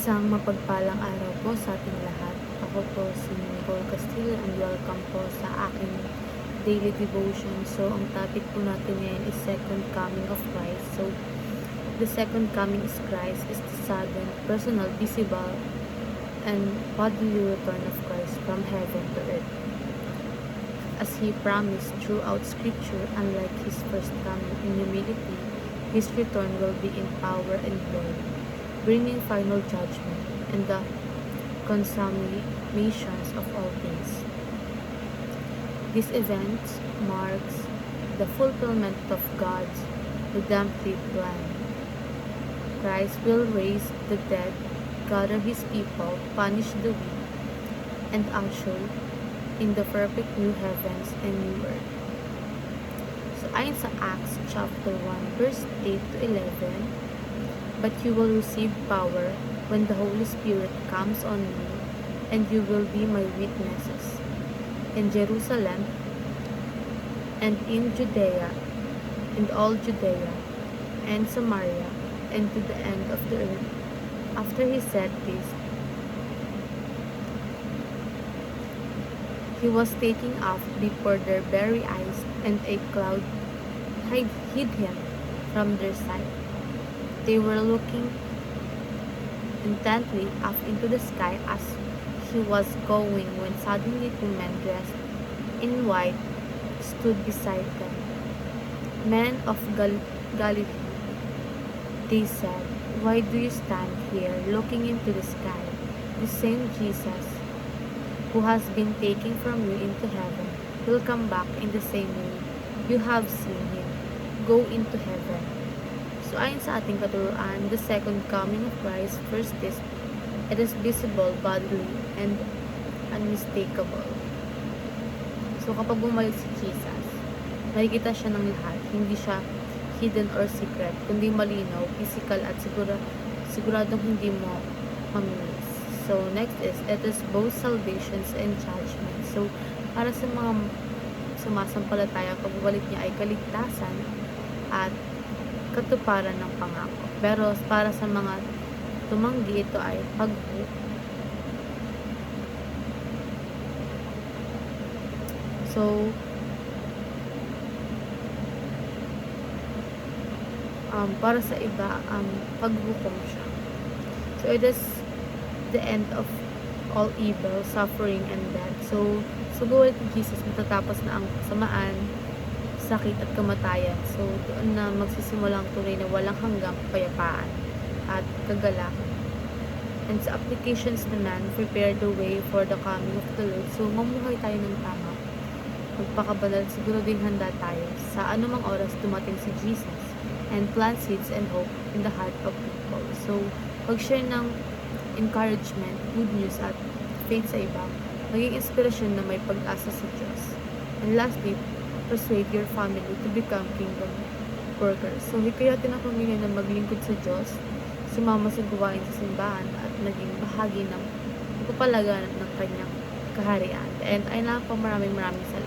Isang mapagpalang araw po sa ating lahat. Ako po si Nicole Castillo and welcome po sa aking daily devotion. So, ang topic po natin ngayon is Second Coming of Christ. So, the Second Coming of Christ is the sudden, personal, visible, and bodily return of Christ from heaven to earth. As He promised throughout Scripture, unlike His first coming in humility, His return will be in power and glory, bringing final judgment and the consummations of all things. This event marks the fulfillment of God's redemptive plan. Christ will raise the dead, gather His people, punish the weak, and usher in the perfect new heavens and new earth. So ayon sa Acts chapter 1 verse 8 to 11, but you will receive power when the Holy Spirit comes on you, and you will be my witnesses in Jerusalem and in Judea and all Judea and Samaria and to the end of the earth. After he said this, he was taken off before their very eyes, and a cloud hid him from their sight. They were looking intently up into the sky as he was going, when suddenly two men dressed in white stood beside them. Men of Galilee, they said, why do you stand here looking into the sky? The same Jesus who has been taken from you into heaven will come back in the same way you have seen him go into heaven. So ayon sa ating katuruan, the second coming of Christ, first is, it is visible, bodily, and unmistakable. So kapag bumalik si Jesus, makikita siya ng lahat. Hindi siya hidden or secret, kundi malinaw, physical, at siguradong hindi mo mamimiss. So next is, it is both salvations and judgment. So para sa mga sumasampalataya, pagbabalik niya ay kaligtasan at katuparan ng pangako. Pero para sa mga tumanggi, ito ay paghukom. So, para sa iba, paghukom siya. So, it is the end of all evil, suffering, and death. So, buhay ni Jesus, matatapos na ang kasamaan, sakit at kamatayan. So, doon na magsisimula ang tunay na walang hanggang kapayapaan at kagalakan. And sa applications naman, prepare the way for the coming of the Lord. So, mamuhay tayo ng tama. Magpakabanal, siguro din handa tayo sa anumang oras dumating si Jesus, and plant seeds and hope in the heart of people. So, pag-share ng encouragement, good news, at faith sa iba, maging inspirasyon na may pag-asa sa Diyos. And lastly, persuade your family to become kingdom workers. So, hikayatin ang pamilya na maglingkod sa Diyos, sumama sa gawain sa simbahan, at naging bahagi ng pagpapalaganap ng kanyang kaharian. And ay na po, maraming salamat.